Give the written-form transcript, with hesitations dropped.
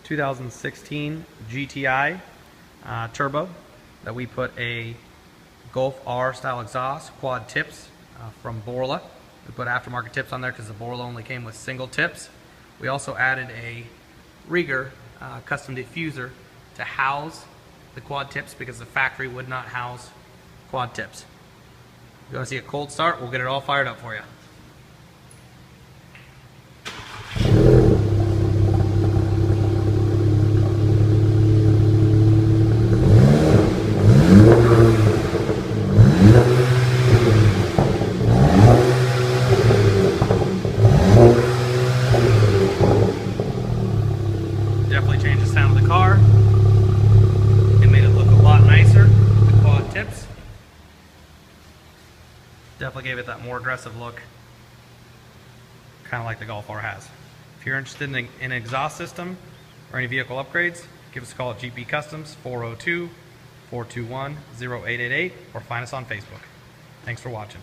2016 GTI turbo that we put a Golf R style exhaust, quad tips from Borla. We put aftermarket tips on there because the Borla only came with single tips. We also added a Reiger custom diffuser to house the quad tips because the factory would not house quad tips. If you want to see a cold start, we'll get it all fired up for you. Definitely changed the sound of the car. It made it look a lot nicer with the quad tips. Definitely gave it that more aggressive look, kind of like the Golf R has. If you're interested in an exhaust system or any vehicle upgrades, give us a call at GP Customs 402-421-0888 or find us on Facebook. Thanks for watching.